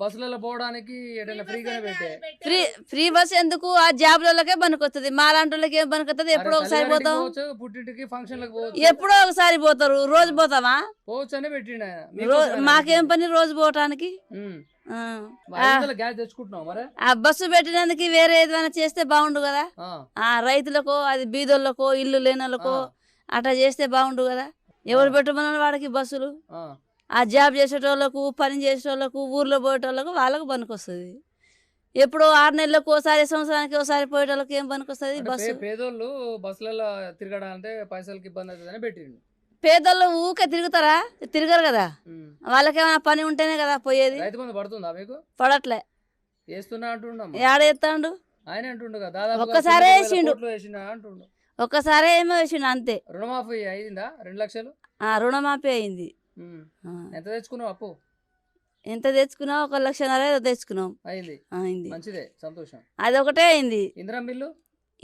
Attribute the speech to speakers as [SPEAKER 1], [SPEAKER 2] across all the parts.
[SPEAKER 1] బస్సులలో పోవడానికి ఎటైనా ఫ్రీగానే పెట్టే
[SPEAKER 2] ఫ్రీ బస్ ఎందుకు ఆ జాబ్లకే పనికొస్తుంది మాలాంటి వాళ్ళకి ఏం పనికొస్తుంది ఎప్పుడో ఒకసారి పోతాం
[SPEAKER 1] పోవచ్చు పుట్టింటికి ఫంక్షన్లకు పోవచ్చు
[SPEAKER 2] ఎప్పుడో ఒకసారి పోతారు రోజు పోతామా
[SPEAKER 1] పోవచ్చు అని పెట్టిండు ఆయన
[SPEAKER 2] మాకేం పని రోజు పోవటానికి
[SPEAKER 1] గ్యాస్ తెచ్చుకుంటున్నావు మరి
[SPEAKER 2] ఆ బస్సు పెట్టినందుకు వేరే ఏదైనా చేస్తే బాగుండు కదా ఆ రైతులకో అది బీదోళ్ళకో ఇల్లు లేని వాళ్ళకో అట్లా చేస్తే బాగుండు కదా ఎవరు పెట్టమన్నారు వాడికి బస్సులు ఆ జాబ్ చేసేటోళ్ళకు పని చేసేటోళ్ళకు ఊర్లో పోయేటోళ్ళకు వాళ్ళకు పనికొస్తుంది ఎప్పుడో 6 నెలలకు ఒకసారి సంవత్సరానికి ఒకసారి పోయేటోళ్ళకి ఏం పనికొస్తుంది బస్సు
[SPEAKER 1] పేదోళ్ళు బస్సులలో తిరగడానికి పైసలకి ఇబ్బంది అవుతుందని పెట్టిండు
[SPEAKER 2] పేదోళ్ళు ఊకే తిరుగుతారా తిరగరు కదా వాళ్ళకేమైనా పని ఉంటేనే కదా పోయేది
[SPEAKER 1] రైతు బంధు పడుతుందా మీకు
[SPEAKER 2] పడట్లే
[SPEAKER 1] వేస్తున్నా అంటున్నాం
[SPEAKER 2] ఏడేస్తాడు
[SPEAKER 1] ఆయన అంటుండు కదా దాదాపు
[SPEAKER 2] ఒక్కసారే వేసిండు
[SPEAKER 1] అంటుండు
[SPEAKER 2] ఒక్కసారే ఏమో వేసిండు అంతే
[SPEAKER 1] రుణమాఫీ అయిందా 2 లక్షలు
[SPEAKER 2] రుణమాఫీ అయింది
[SPEAKER 1] ఎంత తెచ్చుకున్నావు అప్పు
[SPEAKER 2] ఎంత తెచ్చుకున్నావు 1,5 లక్షన్నర ఏదో తెచ్చుకున్నాం
[SPEAKER 1] అయింది మంచిదే సంతోషం
[SPEAKER 2] అది ఒకటే అయింది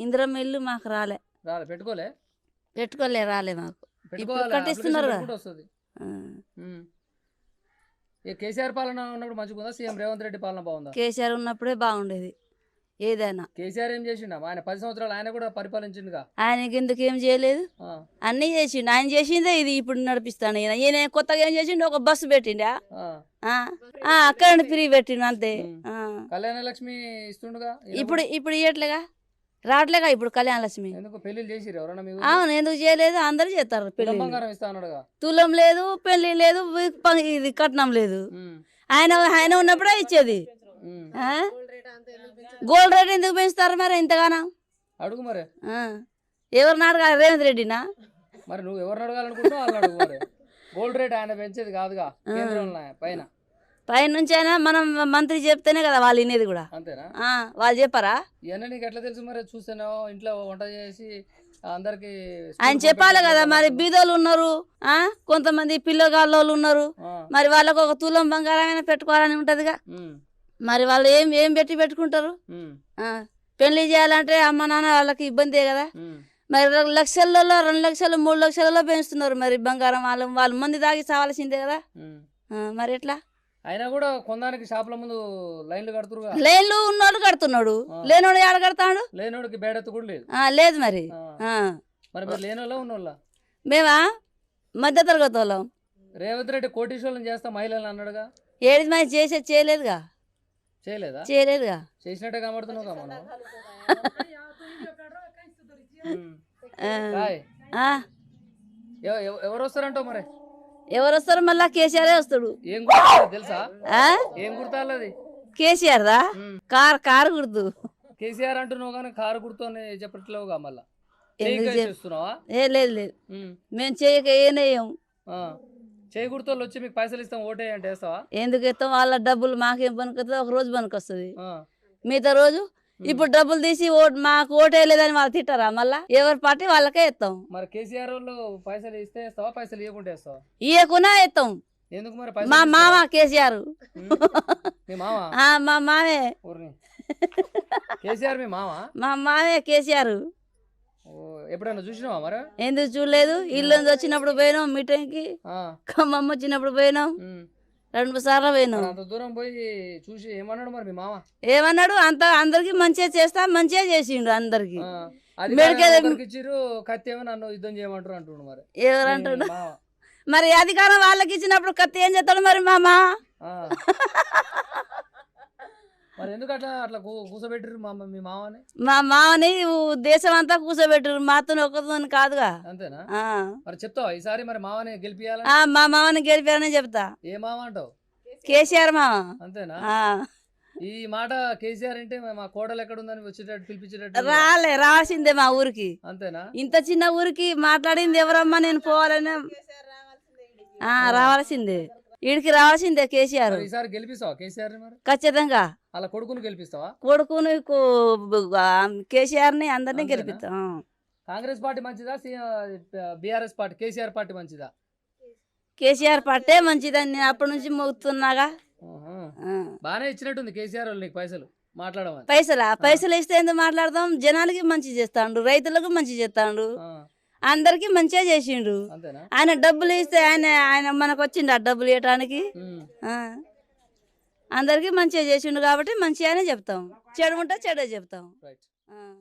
[SPEAKER 1] ఇందిరం
[SPEAKER 2] ఇల్లు మాకు రాలే పెట్టుకోలే రాలే మాకు కట్టిస్తున్నారు
[SPEAKER 1] కేసీఆర్ పాలన ఉన్నప్పుడు మంచిగా ఉందా సీఎం రేవంత్ రెడ్డి పాలన బాగుందా
[SPEAKER 2] కేసీఆర్ ఉన్నప్పుడే బాగుండేది ఏదైనా
[SPEAKER 1] కేసీఆర్ ఏం చేసిండు ఆయన 10 సంవత్సరాలు ఆయన కూడా పరిపాలించిండుగా
[SPEAKER 2] ఆయనకి ఎందుకు ఏం చేయలేదు అన్నీ చేసిండు ఆయన చేసిందే ఇది ఇప్పుడు నడిపిస్తాను ఈయన కొత్తగా ఏం చేసిండు ఒక బస్సు పెట్టిండా కరెంట్ ఫ్రీ పెట్టిండు అంతే
[SPEAKER 1] కళ్యాణ లక్ష్మి ఇస్తుండగా
[SPEAKER 2] ఇప్పుడు ఇయ్యట్లేగా రావట్లేగా ఇప్పుడు కళ్యాణ లక్ష్మి
[SPEAKER 1] పెళ్లి చేసిరు
[SPEAKER 2] అవును ఎందుకు చేయలేదు అందరు చేస్తారు తులం లేదు పెళ్లి లేదు ఇది కట్నం లేదు ఆయన ఉన్నప్పుడే ఇచ్చేది గోల్డ్ రేట్ ఎందుకు పెంచుతారు మరి ఇంతగానో
[SPEAKER 1] అడుగు మరి
[SPEAKER 2] ఎవరిని అడగాలి రేవంత్ రెడ్డినా
[SPEAKER 1] మరి నువ్వు ఎవరిని అడగాలనుకుంటున్నావు గోల్డ్ రేట్ ఆయన పెంచేది కాదుగా
[SPEAKER 2] పైన నుంచి అయినా మనం మంత్రి చెప్తేనే కదా వాళ్ళు వినేది కూడా
[SPEAKER 1] అంతేనా
[SPEAKER 2] వాళ్ళు చెప్పారా
[SPEAKER 1] ఇవన్నీ నీకు ఎట్లా తెలుసు మరి చూస్తున్నావు ఇంట్లో వంట చేసి అందరికి
[SPEAKER 2] ఆయన చెప్పాలి కదా మరి బీదోళ్ళు ఉన్నారు కొంతమంది పిల్లగాళ్ళు ఉన్నారు మరి వాళ్ళకు ఒక తులం బంగారమైనా పెట్టుకోవాలని ఉంటదిగా మరి వాళ్ళు ఏం పెట్టుకుంటారు పెళ్లి చేయాలంటే అమ్మ నాన్న వాళ్ళకి ఇబ్బందే కదా మరి 2 లక్షలలో 2 లక్షలు 3 లక్షలలో పెంచుతున్నారు మరి బంగారం వాళ్ళు మంది దాగి చావాల్సిందే కదా మరి ఎట్లా
[SPEAKER 1] అయినా కూడా కొనడానికి షాపుల ముందు
[SPEAKER 2] లైన్లు ఉన్నోళ్ళు కడుతున్నాడు లేనోడు ఏడ కడతాడు
[SPEAKER 1] లేనోడికి బేడెత్తు కూడా లేదు
[SPEAKER 2] లేదు మరి
[SPEAKER 1] లేనోళ్ళ ఉన్నోళ్ళ
[SPEAKER 2] మేమా మధ్య తరగతి వాళ్ళం
[SPEAKER 1] రేవంత్ రెడ్డి కోటీశ్వరం చేస్తా మహిళలు అన్నాడుగా
[SPEAKER 2] ఏది మరి చేయలేదుగా
[SPEAKER 1] చేసినట్టే కనబడుతున్నావు ఎవరు వస్తారంటావు మరి
[SPEAKER 2] ఎవరు వస్తారు మళ్ళా కేసీఆర్ వస్తాడు
[SPEAKER 1] ఏం గుర్తు తెలుసా ఏం గుర్తాలది
[SPEAKER 2] కేసీఆర్ దా కారు గుర్తు
[SPEAKER 1] కేసీఆర్ అంటున్నావు కానీ కారు గుర్తు అని చెప్పట్లేవుగా మళ్ళా
[SPEAKER 2] లేదు మేము చేయక ఏనేయం
[SPEAKER 1] చేయి గుర్తోళ్ళు వచ్చి మీకు పైసలు ఇస్తాం ఓటే అంటే వేస్తావా
[SPEAKER 2] ఎందుకు ఇస్తాం వాళ్ళ డబ్బులు మాకేం పనికొస్తుంది ఒక రోజు పనికొస్తుంది మిగతా రోజు ఇప్పుడు డబ్బులు తీసి మాకు ఓటేయలేదని వాళ్ళు తిట్టారా మళ్ళా ఎవరి పార్టీ వాళ్ళకే ఇస్తాం
[SPEAKER 1] మరి కేసీఆర్ వాళ్ళు పైసలు ఇస్తే ఇస్తావా పైసలు ఇవ్వకుంటే ఇస్తావా
[SPEAKER 2] ఇవ్వకున్నా ఇస్తాం
[SPEAKER 1] ఎందుకు మరి
[SPEAKER 2] మా మామ కేసీఆర్ మా మామే
[SPEAKER 1] కేసీఆర్ మీ మామ
[SPEAKER 2] మా మామే కేసీఆర్
[SPEAKER 1] ఎప్పుడైనా చూసినావా మరి
[SPEAKER 2] ఎందుకు చూడలేదు ఇల్లు వచ్చినప్పుడు పోయినాం మీటింగ్ కి ఖమ్మం వచ్చినప్పుడు పోయినాం 2 సార్లు పోయినాం
[SPEAKER 1] అంత దూరం పోయి చూసి ఏమన్నాడు మరి మీ మామ
[SPEAKER 2] ఏమన్నాడు అందరికి మంచిగా చేస్తా మంచిగా చేసిండు అందరికి
[SPEAKER 1] కత్తి ఏమో నన్ను యుద్ధం చేయమంటారు అంటుండు మరి
[SPEAKER 2] ఎవరంటాడు మరి అధికారం వాళ్ళకి ఇచ్చినప్పుడు కత్తి ఏం చేస్తాడు మరి మామ
[SPEAKER 1] మరి ఎందుకు అట్లా కూర్చోబెట్టారు మీ మామని
[SPEAKER 2] మా మామని దేశం అంతా కూర్చోబెట్టారు మాతో ఒకతో కాదుగా
[SPEAKER 1] అంతేనా మరి చెప్తావా ఈసారి మరి మామని గెలిపియాలి
[SPEAKER 2] మా మామని గెలిపారని చెప్తా
[SPEAKER 1] ఏ మామ అంటావు
[SPEAKER 2] కేసీఆర్ మామ
[SPEAKER 1] అంతేనా ఈ మాట కేసీఆర్ అంటే మా కోడలు ఎక్కడ ఉందని వచ్చేటట్టు పిలిపించేటట్టు
[SPEAKER 2] రావాల్సిందే మా ఊరికి
[SPEAKER 1] అంతేనా
[SPEAKER 2] ఇంత చిన్న ఊరికి మాట్లాడింది ఎవరమ్మా నేను పోవాలని రావాల్సిందే వీడికి రావాల్సిందే కేసీఆర్
[SPEAKER 1] ఈసారి గెలిపిస్తావా కేసీఆర్
[SPEAKER 2] ఖచ్చితంగా
[SPEAKER 1] అలా కొడుకును గెలిపిస్తావా
[SPEAKER 2] కొడుకును కేసీఆర్ ని అందరినీ గెలిపిస్తాం
[SPEAKER 1] కాంగ్రెస్ పార్టీ మంచిదా బీఆర్ఎస్ పార్టీ కేసీఆర్ పార్టీ మంచిదా
[SPEAKER 2] కేసీఆర్ పార్టీ మంచిదని నేను అప్పటి నుంచి మోగుతున్నాగా
[SPEAKER 1] బానే ఇచ్చినట్టుంది కేసీఆర్ వాళ్ళు నీకు పైసలు మాట్లాడమని
[SPEAKER 2] పైసలు ఇస్తే ఎందుకు మాట్లాడదాం జనాలకి మంచి చేస్తాడు రైతులకు మంచి చేస్తాడు అందరికి మంచిగా చేసిండు ఆయన డబ్బులు ఇస్తే ఆయన మనకు వచ్చిండు ఆ డబ్బులు ఇవ్వటానికి అందరికీ మంచిగా చేసిండు కాబట్టి మంచిగానే చెప్తాం, చెడు ఉంటే చెడే చెప్తాం.
[SPEAKER 1] రైట్.
[SPEAKER 2] ఆ.